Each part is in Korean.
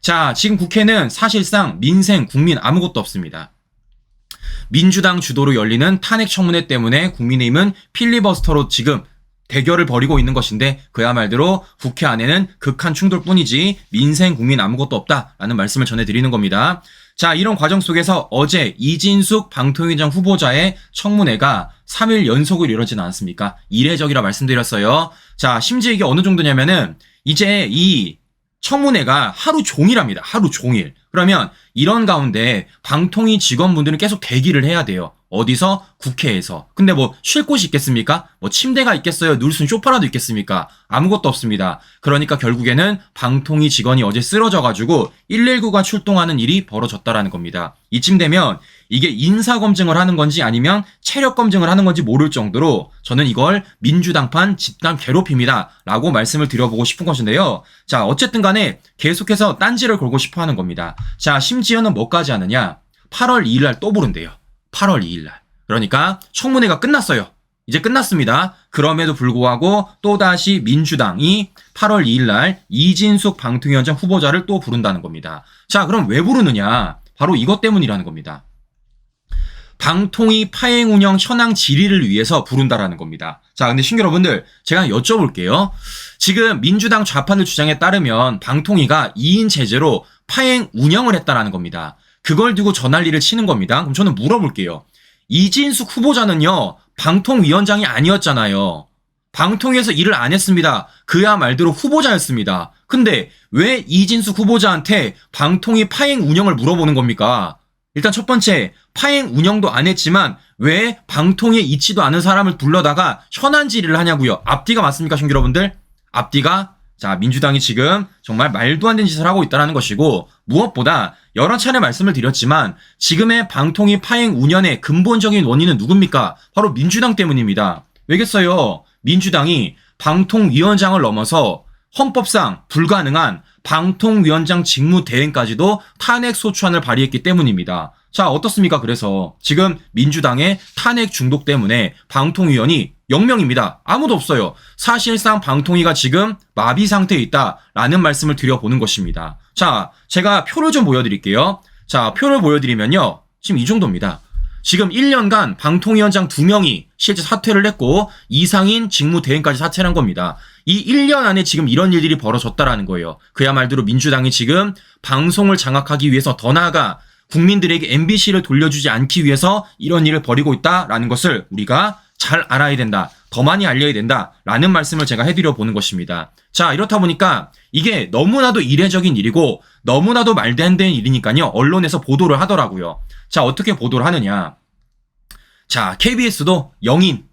자, 지금 국회는 사실상 민생, 국민 아무것도 없습니다. 민주당 주도로 열리는 탄핵 청문회 때문에 국민의힘은 필리버스터로 지금 대결을 벌이고 있는 것인데 그야말로 국회 안에는 극한 충돌뿐이지 민생, 국민 아무것도 없다라는 말씀을 전해드리는 겁니다. 자, 이런 과정 속에서 어제 이진숙 방통위원장 후보자의 청문회가 3일 연속으로 이루어지지 않았습니까? 이례적이라 말씀드렸어요. 자, 심지어 이게 어느 정도냐면은 이제 이 청문회가 하루 종일합니다. 하루 종일. 그러면 이런 가운데 방통위 직원분들은 계속 대기를 해야 돼요. 어디서? 국회에서. 근데 뭐 쉴 곳이 있겠습니까? 뭐 침대가 있겠어요? 누울 수 있는 소파라도 있겠습니까? 아무것도 없습니다. 그러니까 결국에는 방통위 직원이 어제 쓰러져가지고 119가 출동하는 일이 벌어졌다라는 겁니다. 이쯤 되면 이게 인사검증을 하는 건지 아니면 체력검증을 하는 건지 모를 정도로 저는 이걸 민주당판 집단 괴롭힘이다 라고 말씀을 드려보고 싶은 것인데요. 자, 어쨌든 간에 계속해서 딴지를 걸고 싶어 하는 겁니다. 자, 심지어는 뭐까지 하느냐? 8월 2일 날 또 부른대요. 8월 2일 날. 그러니까 청문회가 끝났어요. 이제 끝났습니다. 그럼에도 불구하고 또다시 민주당이 8월 2일 날 이진숙 방통위원장 후보자를 또 부른다는 겁니다. 자, 그럼 왜 부르느냐? 바로 이것 때문이라는 겁니다. 방통위 파행 운영 현황 질의를 위해서 부른다라는 겁니다. 자, 근데 신규 여러분들 제가 여쭤볼게요. 지금 민주당 좌파들 주장에 따르면 방통위가 2인 체제로 파행 운영을 했다라는 겁니다. 그걸 두고 전환리를 치는 겁니다. 그럼 저는 물어볼게요. 이진숙 후보자는요, 방통위원장이 아니었잖아요. 방통위에서 일을 안 했습니다. 그야 말대로 후보자였습니다. 근데 왜 이진숙 후보자한테 방통위 파행 운영을 물어보는 겁니까? 일단 첫 번째, 파행 운영도 안 했지만 왜 방통위에 있지도 않은 사람을 불러다가 현안 질의를 하냐고요. 앞뒤가 맞습니까, 신규 여러분들? 앞뒤가? 자, 민주당이 지금 정말 말도 안 되는 짓을 하고 있다는 것이고, 무엇보다 여러 차례 말씀을 드렸지만 지금의 방통위 파행 운영의 근본적인 원인은 누굽니까? 바로 민주당 때문입니다. 왜겠어요? 민주당이 방통위원장을 넘어서 헌법상 불가능한 방통위원장 직무 대행까지도 탄핵 소추안을 발의했기 때문입니다. 자, 어떻습니까? 그래서 지금 민주당의 탄핵 중독 때문에 방통위원이 0명입니다. 아무도 없어요. 사실상 방통위가 지금 마비 상태에 있다라는 말씀을 드려보는 것입니다. 자, 제가 표를 좀 보여드릴게요. 자, 표를 보여드리면요. 지금 이 정도입니다. 지금 1년간 방통위원장 2명이 실제 사퇴를 했고 이상인 직무대행까지 사퇴를 한 겁니다. 이 1년 안에 지금 이런 일들이 벌어졌다라는 거예요. 그야말로 민주당이 지금 방송을 장악하기 위해서 더 나아가 국민들에게 MBC를 돌려주지 않기 위해서 이런 일을 벌이고 있다라는 것을 우리가 잘 알아야 된다. 더 많이 알려야 된다라는 말씀을 제가 해드려 보는 것입니다. 자, 이렇다 보니까 이게 너무나도 이례적인 일이고 너무나도 말도 안 되는 일이니까요. 언론에서 보도를 하더라고요. 자, 어떻게 보도를 하느냐. 자, KBS도 영인,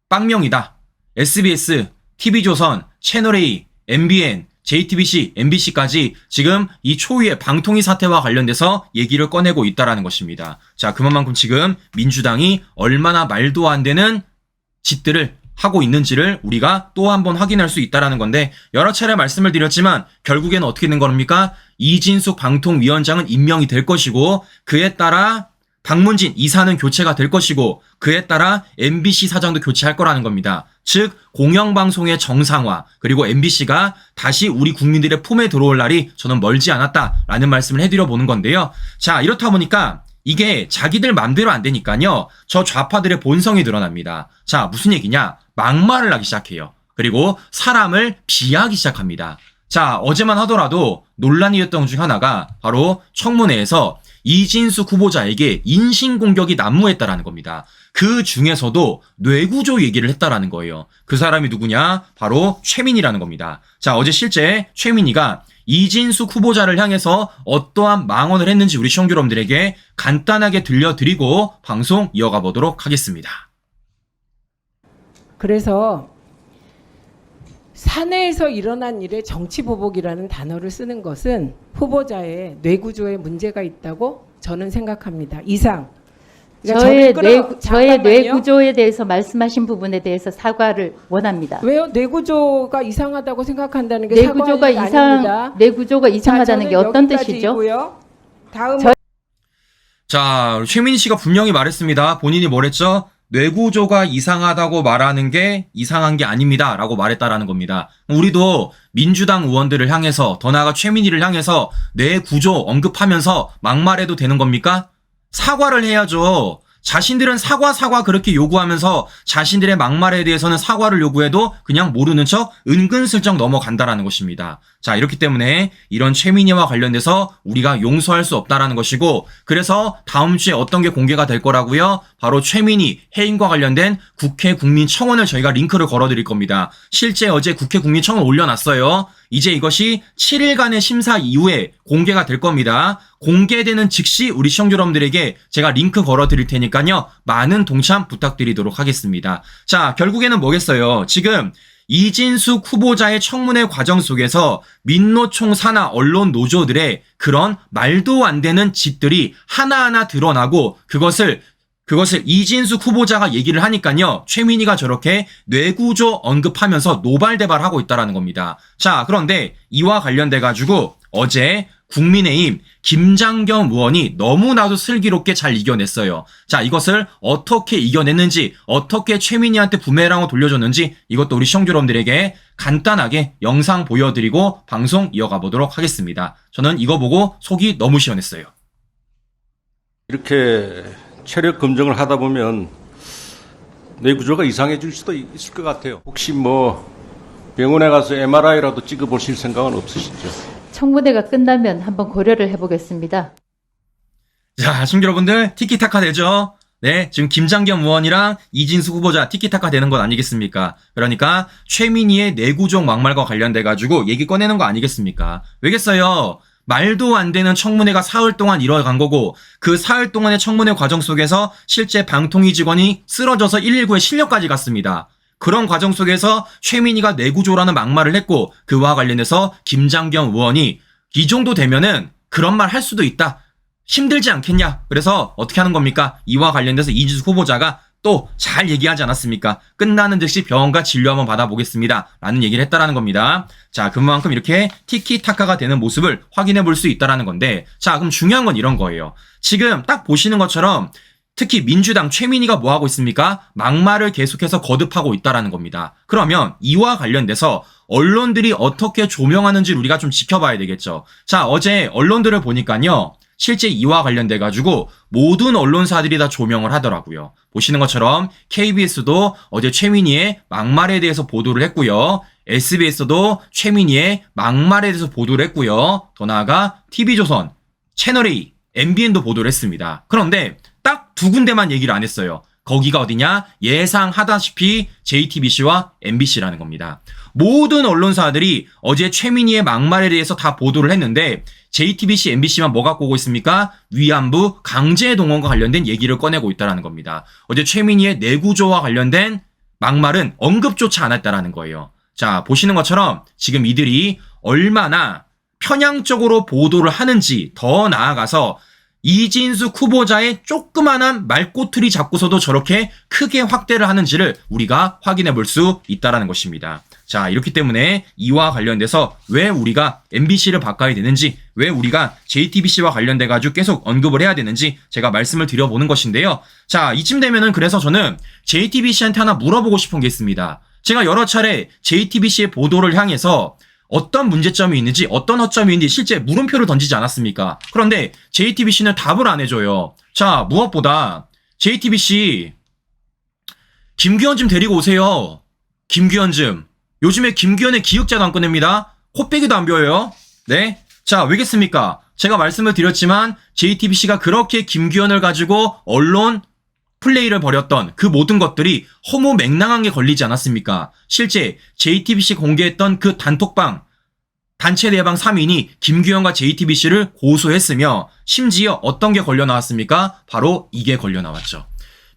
빵명이다. SBS, TV조선, 채널A, MBN, JTBC, MBC까지 지금 이 초유의 방통위 사태와 관련돼서 얘기를 꺼내고 있다라는 것입니다. 자, 그만큼 지금 민주당이 얼마나 말도 안 되는 짓들을 하고 있는지를 우리가 또 한 번 확인할 수 있다라는 건데 여러 차례 말씀을 드렸지만 결국에는 어떻게 된 겁니까? 이진숙 방통위원장은 임명이 될 것이고 그에 따라 박문진 이사는 교체가 될 것이고 그에 따라 MBC 사장도 교체할 거라는 겁니다. 즉 공영방송의 정상화 그리고 MBC가 다시 우리 국민들의 품에 들어올 날이 저는 멀지 않았다라는 말씀을 해드려 보는 건데요. 자, 이렇다 보니까 이게 자기들 맘대로 안 되니까요. 저 좌파들의 본성이 드러납니다. 자, 무슨 얘기냐? 막말을 하기 시작해요. 그리고 사람을 비하하기 시작합니다. 자, 어제만 하더라도 논란이 됐던 것 중 하나가 바로 청문회에서 이진숙 후보자에게 인신공격이 난무했다라는 겁니다. 그 중에서도 뇌구조 얘기를 했다라는 거예요. 그 사람이 누구냐? 바로 최민희라는 겁니다. 자, 어제 실제 최민희가 이진숙 후보자를 향해서 어떠한 망언을 했는지 우리 시청자 여러분들에게 간단하게 들려드리고 방송 이어가 보도록 하겠습니다. 그래서 사내에서 일어난 일에 정치보복이라는 단어를 쓰는 것은 후보자의 뇌구조에 문제가 있다고 저는 생각합니다. 이상. 그러니까 저의 뇌구조에 대해서 말씀하신 부분에 대해서 사과를 원합니다. 왜요? 뇌구조가 이상하다고 생각한다는 게 뇌구조가 아닙니다. 뇌구조가 이상하다는 게 어떤 뜻이죠? 다음 자, 최민희 씨가 분명히 말했습니다. 본인이 뭐랬죠? 뇌구조가 이상하다고 말하는 게 이상한 게 아닙니다 라고 말했다라는 겁니다. 우리도 민주당 의원들을 향해서, 더 나아가 최민희를 향해서 뇌구조 언급하면서 막말해도 되는 겁니까? 사과를 해야죠. 자신들은 사과 그렇게 요구하면서 자신들의 막말에 대해서는 사과를 요구해도 그냥 모르는 척 은근슬쩍 넘어간다라는 것입니다. 자, 이렇기 때문에 이런 최민희와 관련돼서 우리가 용서할 수 없다라는 것이고, 그래서 다음 주에 어떤 게 공개가 될 거라고요? 바로 최민희 해임과 관련된 국회 국민청원을 저희가 링크를 걸어드릴 겁니다. 실제 어제 국회 국민청원 올려놨어요. 이제 이것이 7일간의 심사 이후에 공개가 될 겁니다. 공개되는 즉시 우리 시청자 여러분들에게 제가 링크 걸어드릴 테니까요. 많은 동참 부탁드리도록 하겠습니다. 자, 결국에는 뭐겠어요? 지금 이진숙 후보자의 청문회 과정 속에서 민노총 산하 언론 노조들의 그런 말도 안 되는 짓들이 하나하나 드러나고, 그것을 이진숙 후보자가 얘기를 하니까요. 최민희가 저렇게 뇌구조 언급하면서 노발대발하고 있다라는 겁니다. 자, 그런데 이와 관련돼가지고 어제 국민의힘 김장겸 의원이 너무나도 슬기롭게 잘 이겨냈어요. 자, 이것을 어떻게 이겨냈는지, 어떻게 최민희한테 부메랑을 돌려줬는지 이것도 우리 시청자 여러분들에게 간단하게 영상 보여드리고 방송 이어가 보도록 하겠습니다. 저는 이거 보고 속이 너무 시원했어요. 이렇게 체력 검정을 하다 보면 뇌구조가 이상해질 수도 있을 것 같아요. 혹시 뭐 병원에 가서 MRI라도 찍어보실 생각은 없으시죠? 청문회가 끝나면 한번 고려를 해보겠습니다. 자, 시청자 여러분들 티키타카 되죠? 네, 지금 김장겸 의원이랑 이진숙 후보자 티키타카 되는 것 아니겠습니까? 그러니까 최민희의 뇌구조 막말과 관련돼가지고 얘기 꺼내는 거 아니겠습니까? 왜겠어요? 말도 안 되는 청문회가 사흘 동안 이뤄간 거고, 그 사흘 동안의 청문회 과정 속에서 실제 방통위 직원이 쓰러져서 119에 실려까지 갔습니다. 그런 과정 속에서 최민희가 뇌구조라는 막말을 했고, 그와 관련해서 김장겸 의원이 이 정도 되면은 그런 말 할 수도 있다. 힘들지 않겠냐? 그래서 어떻게 하는 겁니까? 이와 관련돼서 이진숙 후보자가 또 잘 얘기하지 않았습니까? 끝나는 즉시 병원과 진료 한번 받아보겠습니다 라는 얘기를 했다라는 겁니다. 자, 그만큼 이렇게 티키타카가 되는 모습을 확인해 볼 수 있다라는 건데, 자, 그럼 중요한 건 이런 거예요. 지금 딱 보시는 것처럼 특히 민주당 최민희가 뭐 하고 있습니까? 막말을 계속해서 거듭하고 있다라는 겁니다. 그러면 이와 관련돼서 언론들이 어떻게 조명하는지를 우리가 좀 지켜봐야 되겠죠. 자, 어제 언론들을 보니까요. 실제 이와 관련돼가지고 모든 언론사들이 다 조명을 하더라고요. 보시는 것처럼 KBS도 어제 최민희의 막말에 대해서 보도를 했고요. SBS도 최민희의 막말에 대해서 보도를 했고요. 더 나아가 TV조선, 채널A, MBN도 보도를 했습니다. 그런데 딱 두 군데만 얘기를 안 했어요. 거기가 어디냐? 예상하다시피 JTBC와 MBC라는 겁니다. 모든 언론사들이 어제 최민희의 막말에 대해서 다 보도를 했는데 JTBC, MBC만 뭐 갖고 오고 있습니까? 위안부 강제 동원과 관련된 얘기를 꺼내고 있다는 겁니다. 어제 최민희의 뇌구조와 관련된 막말은 언급조차 안 했다라는 거예요. 자, 보시는 것처럼 지금 이들이 얼마나 편향적으로 보도를 하는지, 더 나아가서 이진숙 후보자의 조그만한 말꼬투리 잡고서도 저렇게 크게 확대를 하는지를 우리가 확인해 볼 수 있다는 것입니다. 자, 이렇기 때문에 이와 관련돼서 왜 우리가 MBC를 바꿔야 되는지, 왜 우리가 JTBC와 관련돼가지고 계속 언급을 해야 되는지 제가 말씀을 드려보는 것인데요. 자, 이쯤 되면은 그래서 저는 JTBC한테 하나 물어보고 싶은 게 있습니다. 제가 여러 차례 JTBC의 보도를 향해서 어떤 문제점이 있는지, 어떤 허점이 있는지 실제 물음표를 던지지 않았습니까? 그런데 JTBC는 답을 안 해줘요. 자, 무엇보다 JTBC 김규현 좀 데리고 오세요. 김규현 좀. 요즘에 김규현의 기획자도 안 꺼냅니다. 코빼기도 안 보여요. 네? 자, 왜겠습니까? 제가 말씀을 드렸지만 JTBC가 그렇게 김규현을 가지고 언론 플레이를 벌였던 그 모든 것들이 허무맹랑한 게 걸리지 않았습니까? 실제 JTBC 공개했던 그 단톡방, 단체 내방 3인이 김규현과 JTBC를 고소했으며, 심지어 어떤 게 걸려 나왔습니까? 바로 이게 걸려 나왔죠.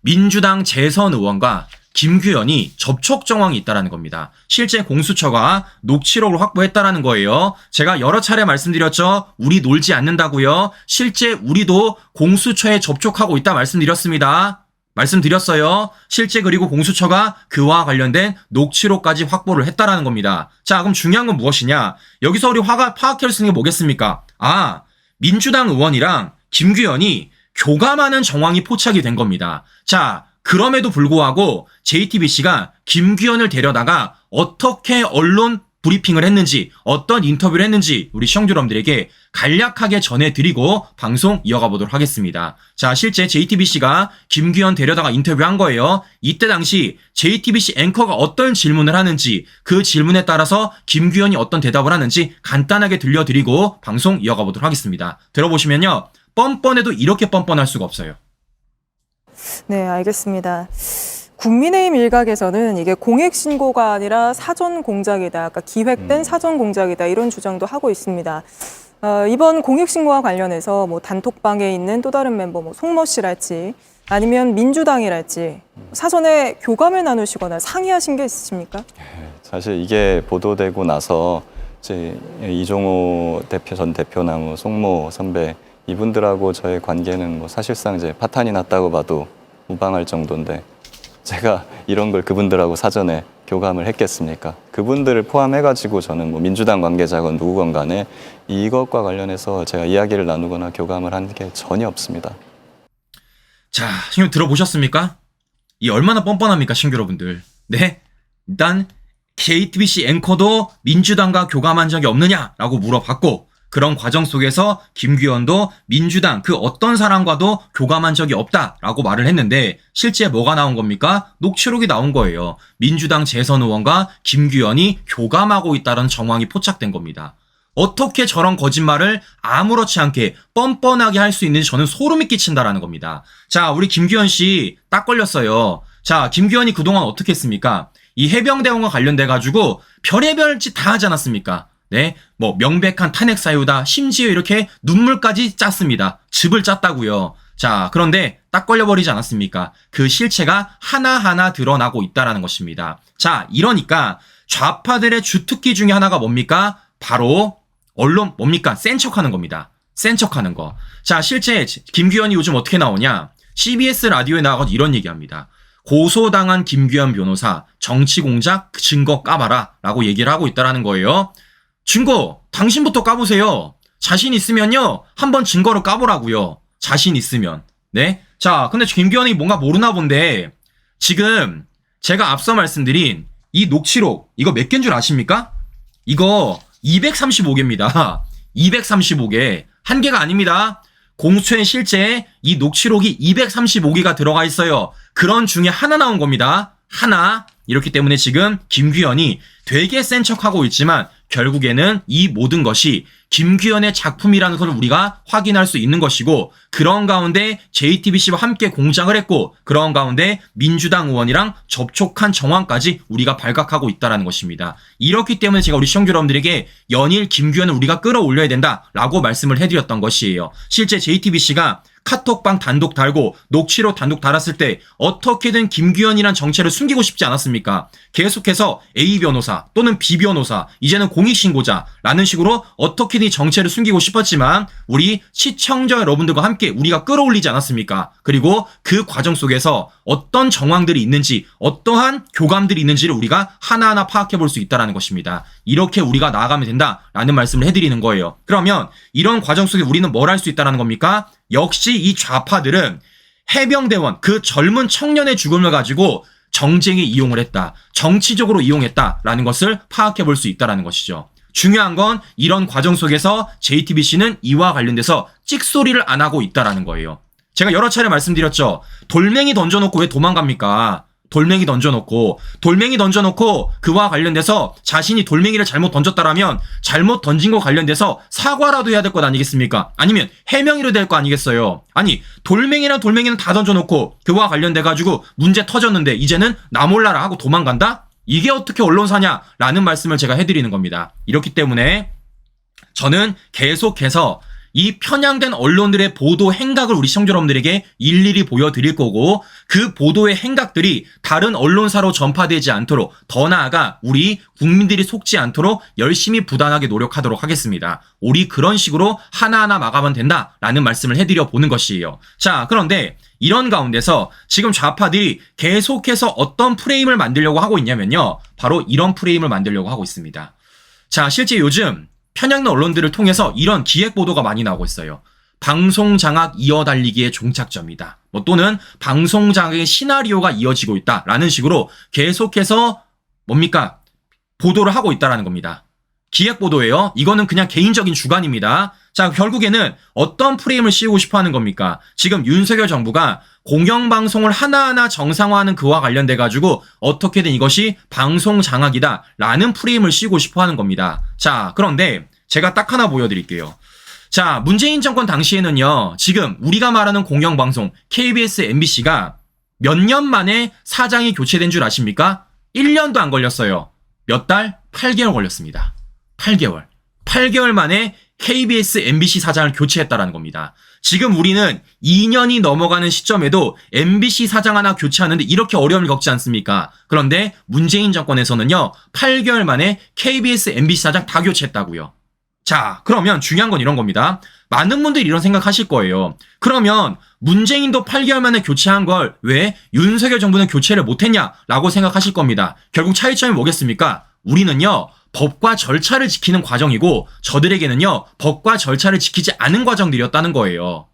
민주당 재선 의원과 김규현이 접촉 정황이 있다는 겁니다. 실제 공수처가 녹취록을 확보했다는 거예요. 제가 여러 차례 말씀드렸죠. 우리 놀지 않는다고요. 실제 우리도 공수처에 접촉하고 있다 말씀드렸어요. 실제 그리고 공수처가 그와 관련된 녹취록까지 확보를 했다라는 겁니다. 자, 그럼 중요한 건 무엇이냐? 여기서 우리 파악할 수 있는 게 뭐겠습니까? 아, 민주당 의원이랑 김규현이 교감하는 정황이 포착이 된 겁니다. 자, 그럼에도 불구하고 JTBC가 김규현을 데려다가 어떻게 언론 브리핑을 했는지, 어떤 인터뷰를 했는지 우리 시청자 여러분들에게 간략하게 전해드리고 방송 이어가 보도록 하겠습니다. 자, 실제 JTBC가 김규현 데려다가 인터뷰한 거예요. 이때 당시 JTBC 앵커가 어떤 질문을 하는지, 그 질문에 따라서 김규현이 어떤 대답을 하는지 간단하게 들려드리고 방송 이어가 보도록 하겠습니다. 들어보시면요, 뻔뻔해도 이렇게 뻔뻔할 수가 없어요. 네, 알겠습니다. 국민의힘 일각에서는 이게 공익신고가 아니라 사전 공작이다, 그러니까 기획된 사전 공작이다, 이런 주장도 하고 있습니다. 이번 공익신고와 관련해서 뭐 단톡방에 있는 또 다른 멤버, 뭐 송모 씨랄지 아니면 민주당이랄지 사전에 교감을 나누시거나 상의하신 게 있으십니까? 사실 이게 보도되고 나서 이제 이종호 대표, 전 대표나 뭐 송모 선배 이분들하고 저의 관계는 뭐 사실상 이제 파탄이 났다고 봐도 무방할 정도인데, 제가 이런 걸 그분들하고 사전에 교감을 했겠습니까? 그분들을 포함해가지고 저는 뭐 민주당 관계자건 누구건 간에 이것과 관련해서 제가 이야기를 나누거나 교감을 한 게 전혀 없습니다. 자, 지금 들어보셨습니까? 이 얼마나 뻔뻔합니까, 신규 여러분들. 네, 일단 JTBC 앵커도 민주당과 교감한 적이 없느냐라고 물어봤고, 그런 과정 속에서 김규현도 민주당 그 어떤 사람과도 교감한 적이 없다라고 말을 했는데, 실제 뭐가 나온 겁니까? 녹취록이 나온 거예요. 민주당 재선 의원과 김규현이 교감하고 있다는 정황이 포착된 겁니다. 어떻게 저런 거짓말을 아무렇지 않게 뻔뻔하게 할 수 있는지 저는 소름이 끼친다라는 겁니다. 자, 우리 김규현 씨 딱 걸렸어요. 자, 김규현이 그동안 어떻게 했습니까? 이 해병대원과 관련돼가지고 별의별 짓 다 하지 않았습니까? 네, 뭐 명백한 탄핵 사유다, 심지어 이렇게 눈물까지 짰습니다. 즙을 짰다고요. 자, 그런데 딱 걸려버리지 않았습니까? 그 실체가 하나하나 드러나고 있다라는 것입니다. 자, 이러니까 좌파들의 주특기 중에 하나가 뭡니까? 바로 언론 뭡니까? 센 척하는 겁니다. 센 척하는 거. 자, 실제 김규현이 요즘 어떻게 나오냐? CBS 라디오에 나가서 이런 얘기합니다. 고소당한 김규현 변호사 정치 공작 증거 까봐라 라고 얘기를 하고 있다라는 거예요. 증거 당신부터 까보세요. 자신 있으면요, 한번 증거를 까보라고요. 자신 있으면. 네. 자, 근데 김규현이 뭔가 모르나 본데, 지금 제가 앞서 말씀드린 이 녹취록, 이거 몇 개인 줄 아십니까? 이거 235개입니다. 235개. 한 개가 아닙니다. 공수처에 실제 이 녹취록이 235개가 들어가 있어요. 그런 중에 하나 나온 겁니다. 하나. 이렇기 때문에 지금 김규현이 되게 센 척하고 있지만 결국에는 이 모든 것이 김규현의 작품이라는 것을 우리가 확인할 수 있는 것이고, 그런 가운데 JTBC와 함께 공작을 했고, 그런 가운데 민주당 의원이랑 접촉한 정황까지 우리가 발각하고 있다는 것입니다. 이렇기 때문에 제가 우리 시청자 여러분들에게 연일 김규현을 우리가 끌어올려야 된다라고 말씀을 해드렸던 것이에요. 실제 JTBC가 카톡방 단독 달고 녹취록 단독 달았을 때 어떻게든 김규현이란 정체를 숨기고 싶지 않았습니까? 계속해서 A 변호사 또는 B 변호사, 이제는 공익신고자라는 식으로 어떻게든 이 정체를 숨기고 싶었지만 우리 시청자 여러분들과 함께 우리가 끌어올리지 않았습니까? 그리고 그 과정 속에서 어떤 정황들이 있는지, 어떠한 교감들이 있는지를 우리가 하나하나 파악해 볼 수 있다는 것입니다. 이렇게 우리가 나아가면 된다라는 말씀을 해드리는 거예요. 그러면 이런 과정 속에 우리는 뭘 할 수 있다는 겁니까? 역시 이 좌파들은 해병대원, 그 젊은 청년의 죽음을 가지고 정쟁에 이용을 했다, 정치적으로 이용했다라는 것을 파악해 볼 수 있다는 것이죠. 중요한 건 이런 과정 속에서 JTBC는 이와 관련돼서 찍소리를 안 하고 있다라는 거예요. 제가 여러 차례 말씀드렸죠. 돌멩이 던져놓고 왜 도망갑니까? 돌멩이 던져놓고 그와 관련돼서 자신이 돌멩이를 잘못 던졌다라면 잘못 던진 거 관련돼서 사과라도 해야 될 것 아니겠습니까? 아니면 해명이라도 될 거 아니겠어요? 아니, 돌멩이는 다 던져놓고 그와 관련돼가지고 문제 터졌는데 이제는 나 몰라라 하고 도망간다? 이게 어떻게 언론사냐라는 말씀을 제가 해드리는 겁니다. 이렇기 때문에 저는 계속해서 이 편향된 언론들의 보도 행각을 우리 시청자 여러분들에게 일일이 보여드릴 거고, 그 보도의 행각들이 다른 언론사로 전파되지 않도록, 더 나아가 우리 국민들이 속지 않도록 열심히 부단하게 노력하도록 하겠습니다. 우리 그런 식으로 하나하나 막아면 된다라는 말씀을 해드려 보는 것이에요. 자, 그런데 이런 가운데서 지금 좌파들이 계속해서 어떤 프레임을 만들려고 하고 있냐면요, 바로 이런 프레임을 만들려고 하고 있습니다. 자, 실제 요즘 편향된 언론들을 통해서 이런 기획 보도가 많이 나오고 있어요. 방송 장악 이어달리기의 종착점이다. 뭐 또는 방송 장악의 시나리오가 이어지고 있다라는 식으로 계속해서 뭡니까? 보도를 하고 있다라는 겁니다. 기획 보도예요. 이거는 그냥 개인적인 주관입니다. 자, 결국에는 어떤 프레임을 씌우고 싶어 하는 겁니까? 지금 윤석열 정부가 공영방송을 하나하나 정상화하는 그와 관련돼 가지고 어떻게든 이것이 방송 장악이다 라는 프레임을 씌우고 싶어 하는 겁니다. 자, 그런데 제가 딱 하나 보여드릴게요. 자, 문재인 정권 당시에는요, 지금 우리가 말하는 공영방송 KBS, MBC가 몇 년 만에 사장이 교체된 줄 아십니까? 1년도 안 걸렸어요. 몇 달? 8개월 걸렸습니다. 8개월. 8개월 만에 KBS, MBC 사장을 교체했다라는 겁니다. 지금 우리는 2년이 넘어가는 시점에도 MBC 사장 하나 교체하는데 이렇게 어려움을 겪지 않습니까? 그런데 문재인 정권에서는요, 8개월 만에 KBS, MBC 사장 다 교체했다고요. 자, 그러면 중요한 건 이런 겁니다. 많은 분들이 이런 생각하실 거예요. 그러면 문재인도 8개월 만에 교체한 걸 왜 윤석열 정부는 교체를 못했냐라고 생각하실 겁니다. 결국 차이점이 뭐겠습니까? 우리는요, 법과 절차를 지키는 과정이고 저들에게는요, 법과 절차를 지키지 않은 과정들이었다는 거예요.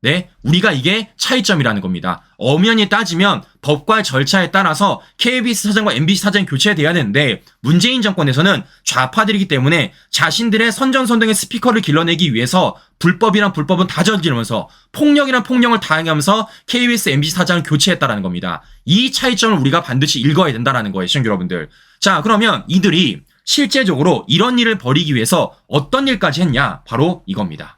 네, 우리가 이게 차이점이라는 겁니다. 엄연히 따지면 법과 절차에 따라서 KBS 사장과 MBC 사장이 교체돼야 되는데 문재인 정권에서는 좌파들이기 때문에 자신들의 선전선동의 스피커를 길러내기 위해서 불법이란 불법은 다 저지르면서 폭력이란 폭력을 다행하면서 KBS, MBC 사장을 교체했다라는 겁니다. 이 차이점을 우리가 반드시 읽어야 된다는 거예요, 시청자 여러분들. 자, 그러면 이들이 실제적으로 이런 일을 벌이기 위해서 어떤 일까지 했냐? 바로 이겁니다.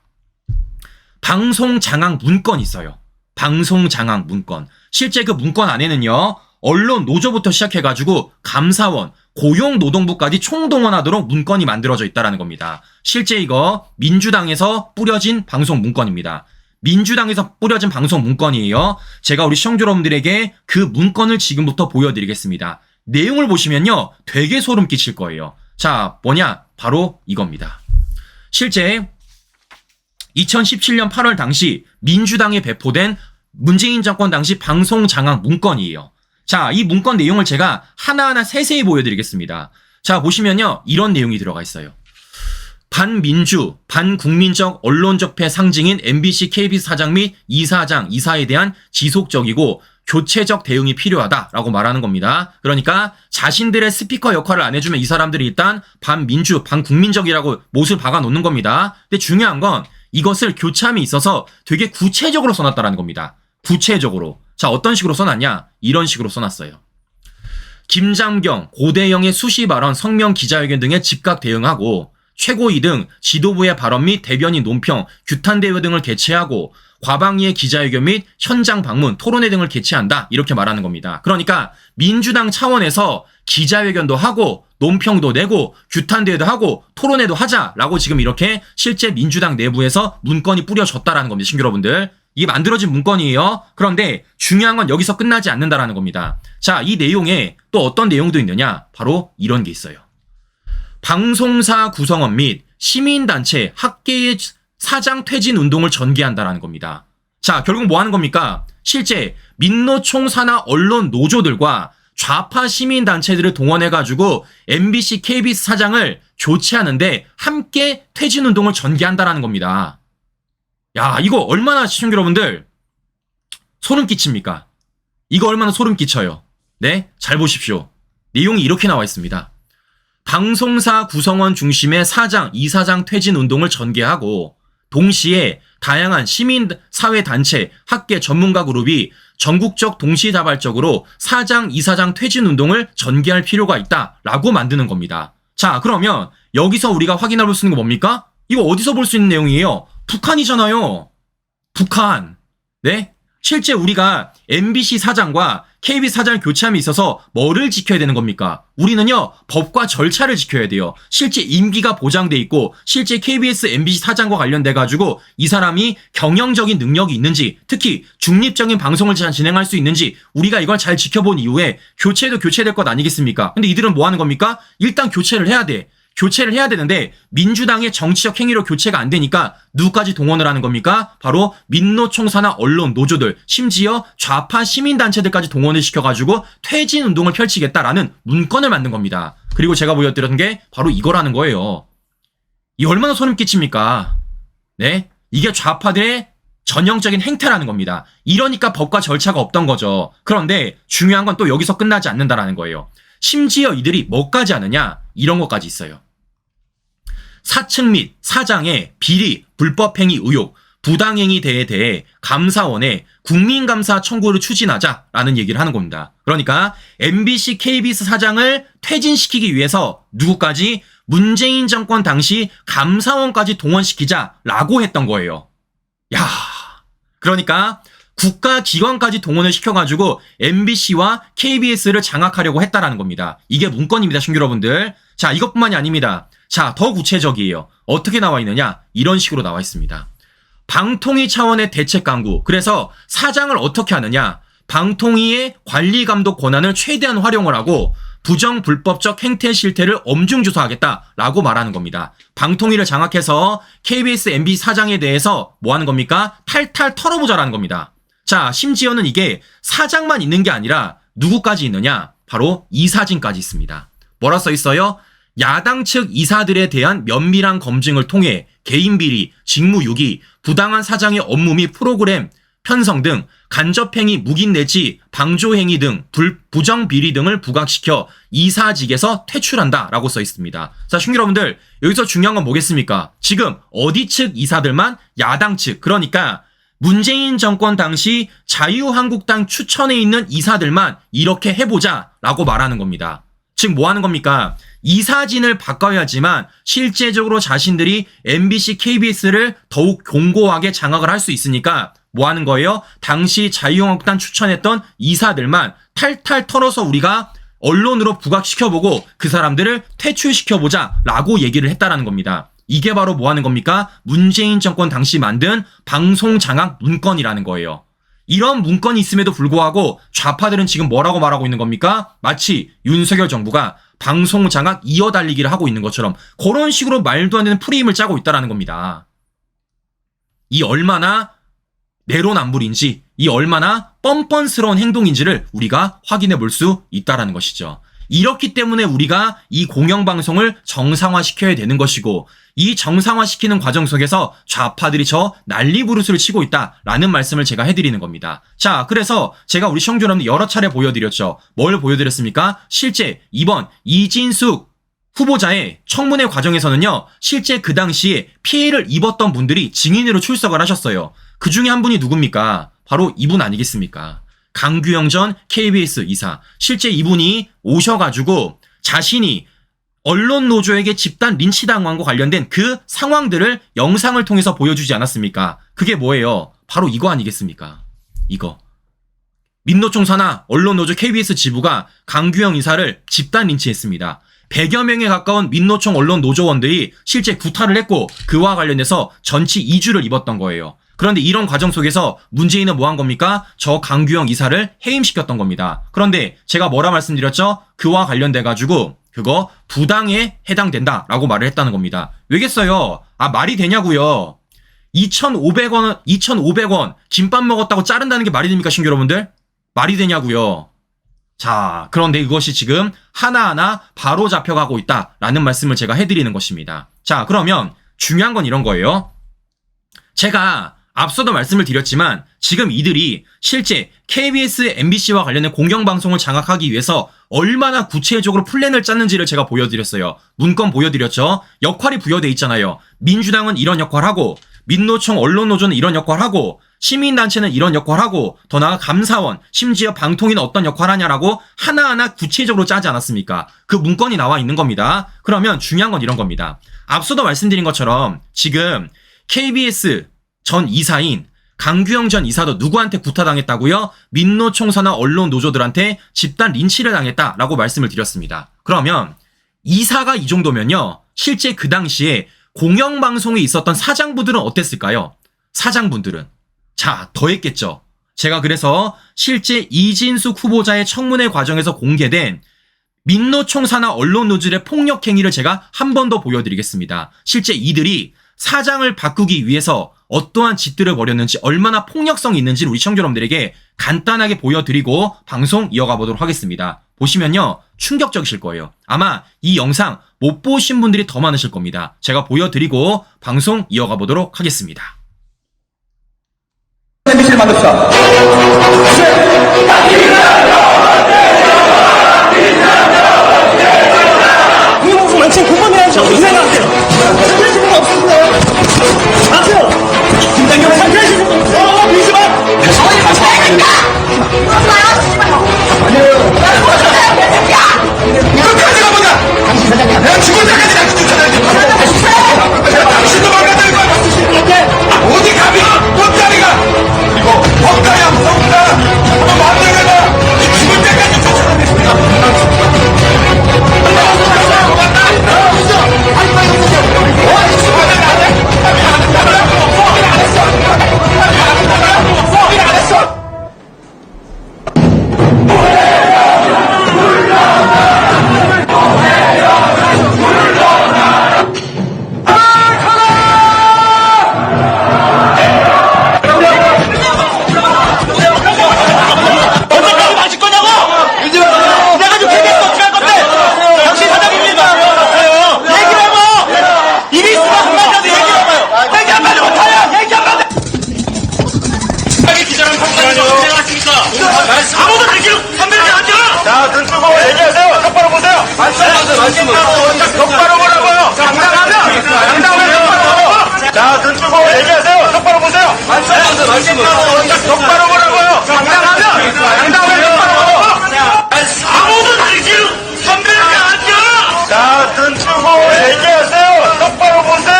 방송 장악 문건이 있어요. 방송 장악 문건. 실제 그 문건 안에는요, 언론 노조부터 시작해가지고 감사원, 고용노동부까지 총동원하도록 문건이 만들어져 있다는 겁니다. 실제 이거 민주당에서 뿌려진 방송 문건입니다. 민주당에서 뿌려진 방송 문건이에요. 제가 우리 시청자 여러분들에게 그 문건을 지금부터 보여드리겠습니다. 내용을 보시면요, 되게 소름 끼칠 거예요. 자, 뭐냐? 바로 이겁니다. 실제 2017년 8월 당시 민주당에 배포된 문재인 정권 당시 방송 장악 문건이에요. 자, 이 문건 내용을 제가 하나하나 세세히 보여드리겠습니다. 자, 보시면요, 이런 내용이 들어가 있어요. 반민주, 반국민적 언론적폐 상징인 MBC, KBS 사장 및 이사장, 이사에 대한 지속적이고 교체적 대응이 필요하다라고 말하는 겁니다. 그러니까 자신들의 스피커 역할을 안 해주면 이 사람들이 일단 반민주, 반국민적이라고 못을 박아 놓는 겁니다. 근데 중요한 건 이것을 교체함에 있어서 되게 구체적으로 써놨다라는 겁니다. 구체적으로. 자, 어떤 식으로 써놨냐? 이런 식으로 써놨어요. 김장경, 고대영의 수시 발언, 성명 기자회견 등에 즉각 대응하고 최고위 등 지도부의 발언 및 대변인 논평, 규탄 대회 등을 개최하고 과방위의 기자회견 및 현장 방문, 토론회 등을 개최한다. 이렇게 말하는 겁니다. 그러니까 민주당 차원에서 기자회견도 하고 논평도 내고 규탄 대회도 하고 토론회도 하자라고 지금 이렇게 실제 민주당 내부에서 문건이 뿌려졌다라는 겁니다. 시청자 여러분들. 이게 만들어진 문건이에요. 그런데 중요한 건 여기서 끝나지 않는다라는 겁니다. 자, 이 내용에 또 어떤 내용도 있느냐? 바로 이런 게 있어요. 방송사 구성원 및 시민단체, 학계의 사장 퇴진 운동을 전개한다라는 겁니다. 자, 결국 뭐 하는 겁니까? 실제 민노총 산하 언론 노조들과 좌파 시민단체들을 동원해가지고 MBC, KBS 사장을 교체하는데 함께 퇴진 운동을 전개한다라는 겁니다. 야, 이거 얼마나 시청자 여러분들 소름 끼칩니까? 이거 얼마나 소름 끼쳐요. 네? 잘 보십시오. 내용이 이렇게 나와 있습니다. 방송사 구성원 중심의 사장, 이사장 퇴진 운동을 전개하고 동시에 다양한 시민사회단체, 학계 전문가 그룹이 전국적 동시다발적으로 사장, 이사장 퇴진 운동을 전개할 필요가 있다라고 만드는 겁니다. 자, 그러면 여기서 우리가 확인해 볼 수 있는 거 뭡니까? 이거 어디서 볼 수 있는 내용이에요? 북한이잖아요. 북한. 네? 실제 우리가 MBC 사장과 KBS 사장을 교체함에 있어서 뭐를 지켜야 되는 겁니까? 우리는요, 법과 절차를 지켜야 돼요. 실제 임기가 보장돼 있고 실제 KBS, MBC 사장과 관련돼가지고 이 사람이 경영적인 능력이 있는지, 특히 중립적인 방송을 잘 진행할 수 있는지 우리가 이걸 잘 지켜본 이후에 교체도 교체될 것 아니겠습니까? 근데 이들은 뭐 하는 겁니까? 일단 교체를 해야 돼. 교체를 해야 되는데 민주당의 정치적 행위로 교체가 안 되니까 누구까지 동원을 하는 겁니까? 바로 민노총 산하 언론 노조들, 심지어 좌파 시민단체들까지 동원을 시켜가지고 퇴진 운동을 펼치겠다라는 문건을 만든 겁니다. 그리고 제가 보여드렸던 게 바로 이거라는 거예요. 이 얼마나 소름 끼칩니까? 네? 이게 좌파들의 전형적인 행태라는 겁니다. 이러니까 법과 절차가 없던 거죠. 그런데 중요한 건 또 여기서 끝나지 않는다라는 거예요. 심지어 이들이 뭐까지 하느냐? 이런 것까지 있어요. 사측 및 사장의 비리, 불법행위 의혹, 부당행위에 대해 감사원에 국민감사 청구를 추진하자라는 얘기를 하는 겁니다. 그러니까 MBC, KBS 사장을 퇴진시키기 위해서 누구까지? 문재인 정권 당시 감사원까지 동원시키자라고 했던 거예요. 야, 그러니까 국가기관까지 동원을 시켜가지고 MBC와 KBS를 장악하려고 했다라는 겁니다. 이게 문건입니다, 신규 여러분들. 자, 이것뿐만이 아닙니다. 자, 더 구체적이에요. 어떻게 나와 있느냐? 이런 식으로 나와 있습니다. 방통위 차원의 대책 강구. 그래서 사장을 어떻게 하느냐? 방통위의 관리 감독 권한을 최대한 활용을 하고 부정 불법적 행태 실태를 엄중 조사하겠다라고 말하는 겁니다. 방통위를 장악해서 KBS, MBC 사장에 대해서 뭐 하는 겁니까? 탈탈 털어보자라는 겁니다. 자, 심지어는 이게 사장만 있는 게 아니라 누구까지 있느냐? 바로 이사진까지 있습니다. 뭐라 써 있어요? 야당 측 이사들에 대한 면밀한 검증을 통해 개인 비리, 직무유기, 부당한 사장의 업무 및 프로그램 편성 등 간접행위, 묵인 내지 방조행위 등 부정 비리 등을 부각시켜 이사직에서 퇴출한다라고 써 있습니다. 자, 신규 여러분들, 여기서 중요한 건 뭐겠습니까? 지금 어디 측 이사들만? 야당 측. 그러니까 문재인 정권 당시 자유한국당 추천에 있는 이사들만 이렇게 해보자라고 말하는 겁니다. 즉 뭐 하는 겁니까? 이사진을 바꿔야지만 실제적으로 자신들이 MBC, KBS를 더욱 견고하게 장악을 할 수 있으니까 뭐 하는 거예요? 당시 자유한국당 추천했던 이사들만 탈탈 털어서 우리가 언론으로 부각시켜보고 그 사람들을 퇴출시켜보자 라고 얘기를 했다라는 겁니다. 이게 바로 뭐 하는 겁니까? 문재인 정권 당시 만든 방송 장악 문건이라는 거예요. 이런 문건이 있음에도 불구하고 좌파들은 지금 뭐라고 말하고 있는 겁니까? 마치 윤석열 정부가 방송 장악 이어달리기를 하고 있는 것처럼 그런 식으로 말도 안 되는 프레임을 짜고 있다는 겁니다. 이 얼마나 내로남불인지, 이 얼마나 뻔뻔스러운 행동인지를 우리가 확인해 볼 수 있다는 것이죠. 이렇기 때문에 우리가 이 공영방송을 정상화시켜야 되는 것이고, 이 정상화시키는 과정 속에서 좌파들이 저 난리부르스를 치고 있다라는 말씀을 제가 해드리는 겁니다. 자, 그래서 제가 우리 시청자 여러분들 여러 차례 보여드렸죠. 뭘 보여드렸습니까? 실제 이번 이진숙 후보자의 청문회 과정에서는요, 실제 그 당시에 피해를 입었던 분들이 증인으로 출석을 하셨어요. 그 중에 한 분이 누굽니까? 바로 이분 아니겠습니까? 강규영 전 KBS 이사. 실제 이분이 오셔가지고 자신이 언론 노조에게 집단 린치당한 거 관련된 그 상황들을 영상을 통해서 보여주지 않았습니까? 그게 뭐예요? 바로 이거 아니겠습니까? 이거. 민노총 산하 언론노조 KBS 지부가 강규영 이사를 집단 린치했습니다. 100여 명에 가까운 민노총 언론 노조원들이 실제 구타를 했고 그와 관련해서 전치 2주를 입었던 거예요. 그런데 이런 과정 속에서 문재인은 뭐 한 겁니까? 저 강규영 이사를 해임시켰던 겁니다. 그런데 제가 뭐라 말씀드렸죠? 그와 관련돼가지고 그거 부당에 해당된다라고 말을 했다는 겁니다. 왜겠어요? 아, 말이 되냐고요? 2,500원 김밥 먹었다고 자른다는 게 말이 됩니까, 신규 여러분들? 말이 되냐고요? 자, 그런데 이것이 지금 하나하나 바로 잡혀가고 있다라는 말씀을 제가 해드리는 것입니다. 자, 그러면 중요한 건 이런 거예요. 제가 앞서도 말씀을 드렸지만 지금 이들이 실제 KBS, MBC와 관련된 공영방송을 장악하기 위해서 얼마나 구체적으로 플랜을 짰는지를 제가 보여드렸어요. 문건 보여드렸죠. 역할이 부여돼 있잖아요. 민주당은 이런 역할하고, 민노총 언론노조는 이런 역할하고, 시민단체는 이런 역할하고, 더 나아가 감사원, 심지어 방통위는 어떤 역할하냐라고 하나하나 구체적으로 짜지 않았습니까? 그 문건이 나와 있는 겁니다. 그러면 중요한 건 이런 겁니다. 앞서도 말씀드린 것처럼 지금 KBS 전 이사인 강규영 전 이사도 누구한테 구타당했다고요? 민노총 산하 언론 노조들한테 집단 린치를 당했다라고 말씀을 드렸습니다. 그러면 이사가 이 정도면요, 실제 그 당시에 공영방송에 있었던 사장분들은 어땠을까요? 사장분들은 자, 더 했겠죠. 제가 그래서 실제 이진숙 후보자의 청문회 과정에서 공개된 민노총 산하 언론 노조의 폭력 행위를 제가 한 번 더 보여드리겠습니다. 실제 이들이 사장을 바꾸기 위해서 어떠한 짓들을 벌였는지, 얼마나 폭력성이 있는지 우리 시청자 여러분들에게 간단하게 보여드리고 방송 이어가 보도록 하겠습니다. 보시면요, 충격적이실 거예요. 아마 이 영상 못 보신 분들이 더 많으실 겁니다. 제가 보여드리고 방송 이어가 보도록 하겠습니다. MBC를 만듭시다. 이거 무슨 만칭 공범이라서 이상하세요. 상대하실 분 없으신가요? 아세요? 김장겸 상대하실 분 없어요? 밀지 마! 어디 마시라니까! 아니에요. 이것까지가 뭐냐? 당신 사장님. 내가 죽을 때까지 당신 쫓아다니지. 당신도 막아낼 거야. 어디 감히 똥다리가 그리고 엉다리야 엉다 한번 만들어내봐. 죽을 때까지 쫓아다니겠습니다. 언제까지 마실 거냐고! 내가 좀 개겠어 어떻게 할 건데! 당신 사장님입니다! 얘기하고! 입이 있으면 한마디라도 얘기하고요! 얘기 한마디 못하냐! 얘기 한마디! 기자랑 판단하죠! 진행하십니까? 아무도 얘기를 선배님이 안 줘! 자, 눈 뜨고 얘기하세요! 똑바로 보세요! 말씀하세요! 똑바로 보라고요! 당당하면! 자, 눈 뜨고 얘기하세요! 똑바로 보세요! 말씀하세요! 똑바로 보라고요! 당당하면! 아무도 얘기를 선배님이 안 줘! 자, 눈 뜨고 얘기하세요! 똑바로 보세요!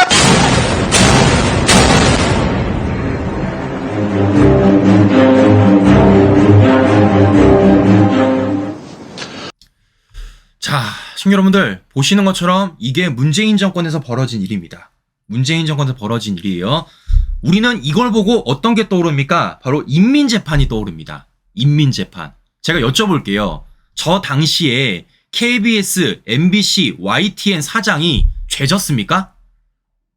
자, 시청자 여러분들 보시는 것처럼 이게 문재인 정권에서 벌어진 일입니다. 문재인 정권에서 벌어진 일이에요. 우리는 이걸 보고 어떤 게 떠오릅니까? 바로 인민재판이 떠오릅니다. 인민재판. 제가 여쭤볼게요. 저 당시에 KBS, MBC, YTN 사장이 죄졌습니까?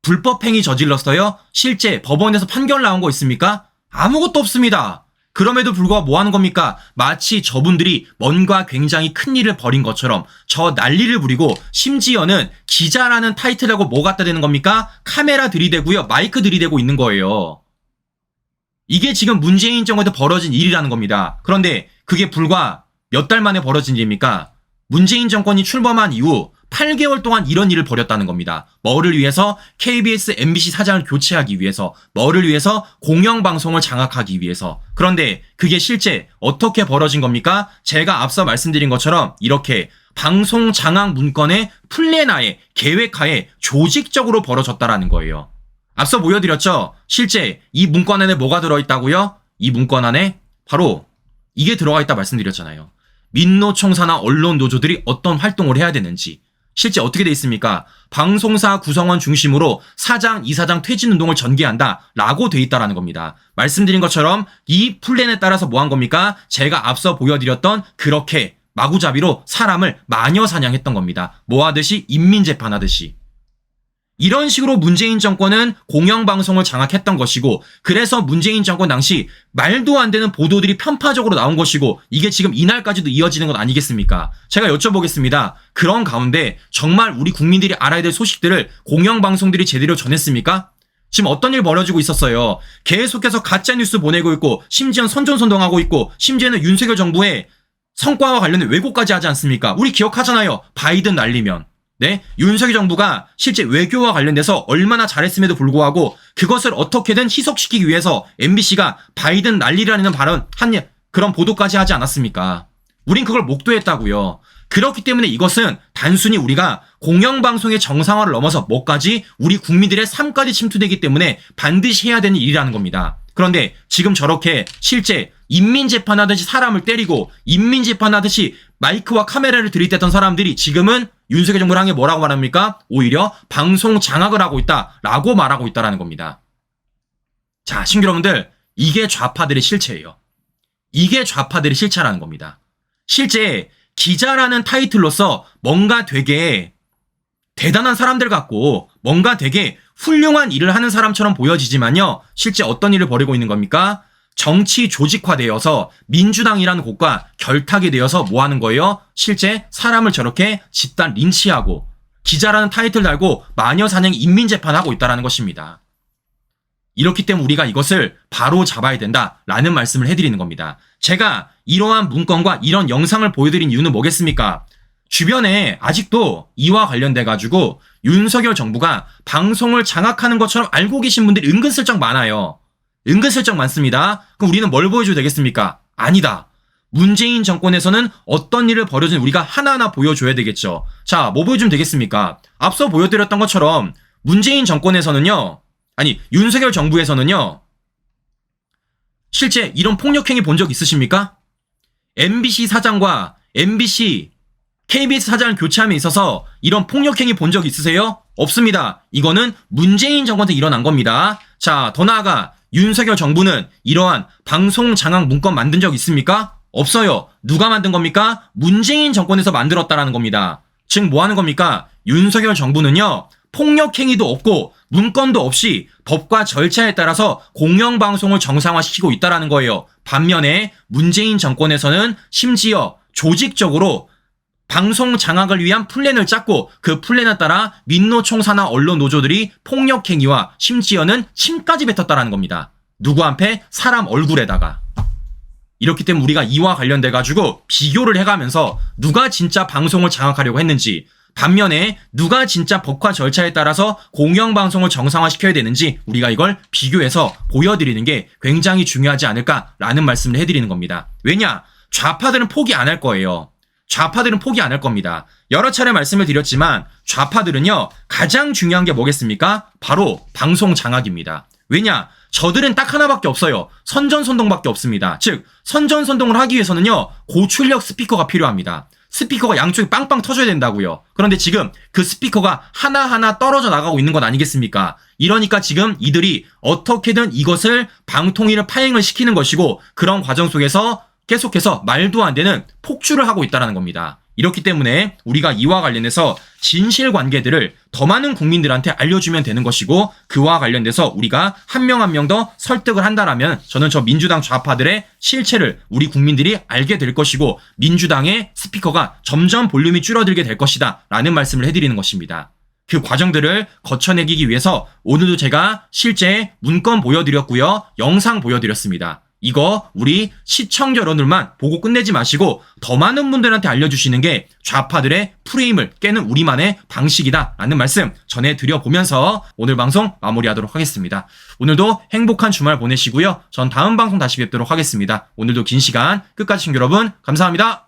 불법행위 저질렀어요? 실제 법원에서 판결 나온 거 있습니까? 아무것도 없습니다. 그럼에도 불구하고 뭐 하는 겁니까? 마치 저분들이 뭔가 굉장히 큰 일을 벌인 것처럼 저 난리를 부리고 심지어는 기자라는 타이틀하고 뭐 갖다 대는 겁니까? 카메라 들이대고요. 마이크 들이대고 있는 거예요. 이게 지금 문재인 정권에서 벌어진 일이라는 겁니다. 그런데 그게 불과 몇 달 만에 벌어진 일입니까? 문재인 정권이 출범한 이후 8개월 동안 이런 일을 벌였다는 겁니다. 뭐를 위해서? KBS, MBC 사장을 교체하기 위해서, 뭐를 위해서? 공영방송을 장악하기 위해서. 그런데 그게 실제 어떻게 벌어진 겁니까? 제가 앞서 말씀드린 것처럼 이렇게 방송 장악 문건의 플랜하에, 계획하에 조직적으로 벌어졌다라는 거예요. 앞서 보여드렸죠? 실제 이 문건 안에 뭐가 들어있다고요? 이 문건 안에 바로 이게 들어가 있다 말씀드렸잖아요. 민노총사나 언론 노조들이 어떤 활동을 해야 되는지, 실제 어떻게 돼 있습니까? 방송사 구성원 중심으로 사장, 이사장 퇴진 운동을 전개한다 라고 돼 있다라는 겁니다. 말씀드린 것처럼 이 플랜에 따라서 뭐 한 겁니까? 제가 앞서 보여드렸던 그렇게 마구잡이로 사람을 마녀 사냥했던 겁니다. 뭐 하듯이? 인민재판 하듯이. 이런 식으로 문재인 정권은 공영방송을 장악했던 것이고, 그래서 문재인 정권 당시 말도 안 되는 보도들이 편파적으로 나온 것이고, 이게 지금 이날까지도 이어지는 것 아니겠습니까? 제가 여쭤보겠습니다. 그런 가운데 정말 우리 국민들이 알아야 될 소식들을 공영방송들이 제대로 전했습니까? 지금 어떤 일 벌어지고 있었어요. 계속해서 가짜뉴스 보내고 있고, 심지어는 선전선동하고 있고, 심지어는 윤석열 정부의 성과와 관련된 왜곡까지 하지 않습니까? 우리 기억하잖아요. 바이든 날리면. 네, 윤석열 정부가 실제 외교와 관련돼서 얼마나 잘했음에도 불구하고 그것을 어떻게든 희석시키기 위해서 MBC가 바이든 난리라는 발언 한 그런 보도까지 하지 않았습니까? 우린 그걸 목도했다고요. 그렇기 때문에 이것은 단순히 우리가 공영방송의 정상화를 넘어서 뭐까지 우리 국민들의 삶까지 침투되기 때문에 반드시 해야 되는 일이라는 겁니다. 그런데 지금 저렇게 실제 인민재판하듯이 사람을 때리고 인민재판하듯이 마이크와 카메라를 들이댔던 사람들이 지금은 윤석열 정부를 향해 뭐라고 말합니까? 오히려 방송 장악을 하고 있다라고 말하고 있다라는 겁니다. 자, 신규 여러분들, 이게 좌파들의 실체예요. 이게 좌파들의 실체라는 겁니다. 실제 기자라는 타이틀로서 뭔가 되게 대단한 사람들 같고 뭔가 되게 훌륭한 일을 하는 사람처럼 보여지지만요, 실제 어떤 일을 벌이고 있는 겁니까? 정치 조직화되어서 민주당이라는 곳과 결탁이 되어서 뭐 하는 거예요? 실제 사람을 저렇게 집단 린치하고 기자라는 타이틀 달고 마녀 사냥 인민재판하고 있다는 것입니다. 이렇기 때문에 우리가 이것을 바로 잡아야 된다라는 말씀을 해드리는 겁니다. 제가 이러한 문건과 이런 영상을 보여드린 이유는 뭐겠습니까? 주변에 아직도 이와 관련돼 가지고 윤석열 정부가 방송을 장악하는 것처럼 알고 계신 분들이 은근슬쩍 많아요. 은근슬쩍 많습니다. 그럼 우리는 뭘 보여줘야 되겠습니까? 아니다. 문재인 정권에서는 어떤 일을 벌여진 우리가 하나하나 보여줘야 되겠죠. 자, 뭐 보여주면 되겠습니까? 앞서 보여드렸던 것처럼 문재인 정권에서는요, 아니 윤석열 정부에서는요, 실제 이런 폭력행위 본 적 있으십니까? MBC 사장과 MBC, KBS 사장을 교체함에 있어서 이런 폭력행위 본 적 있으세요? 없습니다. 이거는 문재인 정권 때 일어난 겁니다. 자, 더 나아가 윤석열 정부는 이러한 방송 장악 문건 만든 적 있습니까? 없어요. 누가 만든 겁니까? 문재인 정권에서 만들었다라는 겁니다. 즉 뭐 하는 겁니까? 윤석열 정부는요, 폭력행위도 없고 문건도 없이 법과 절차에 따라서 공영방송을 정상화시키고 있다라는 거예요. 반면에 문재인 정권에서는 심지어 조직적으로 방송 장악을 위한 플랜을 짰고 그 플랜에 따라 민노총사나 언론 노조들이 폭력행위와 심지어는 침까지 뱉었다라는 겁니다. 누구한테? 사람 얼굴에다가. 이렇기 때문에 우리가 이와 관련돼 가지고 비교를 해가면서 누가 진짜 방송을 장악하려고 했는지, 반면에 누가 진짜 법과 절차에 따라서 공영방송을 정상화시켜야 되는지 우리가 이걸 비교해서 보여드리는 게 굉장히 중요하지 않을까라는 말씀을 해드리는 겁니다. 왜냐? 좌파들은 포기 안 할 거예요. 좌파들은 포기 안 할 겁니다. 여러 차례 말씀을 드렸지만 좌파들은요, 가장 중요한 게 뭐겠습니까? 바로 방송 장악입니다. 왜냐? 저들은 딱 하나밖에 없어요. 선전선동밖에 없습니다. 즉 선전선동을 하기 위해서는요, 고출력 스피커가 필요합니다. 스피커가 양쪽에 빵빵 터져야 된다고요. 그런데 지금 그 스피커가 하나하나 떨어져 나가고 있는 것 아니겠습니까? 이러니까 지금 이들이 어떻게든 이것을 방통위를 파행을 시키는 것이고, 그런 과정 속에서 계속해서 말도 안 되는 폭주를 하고 있다는 겁니다. 이렇기 때문에 우리가 이와 관련해서 진실관계들을 더 많은 국민들한테 알려주면 되는 것이고, 그와 관련돼서 우리가 한 명 한 명 더 설득을 한다라면 저는 저 민주당 좌파들의 실체를 우리 국민들이 알게 될 것이고, 민주당의 스피커가 점점 볼륨이 줄어들게 될 것이다 라는 말씀을 해드리는 것입니다. 그 과정들을 거쳐내기 위해서 오늘도 제가 실제 문건 보여드렸고요, 영상 보여드렸습니다. 이거 우리 시청자 여러분들만 보고 끝내지 마시고 더 많은 분들한테 알려주시는 게 좌파들의 프레임을 깨는 우리만의 방식이다 라는 말씀 전해드려보면서 오늘 방송 마무리하도록 하겠습니다. 오늘도 행복한 주말 보내시고요. 전 다음 방송 다시 뵙도록 하겠습니다. 오늘도 긴 시간 끝까지 시청자 여러분 감사합니다.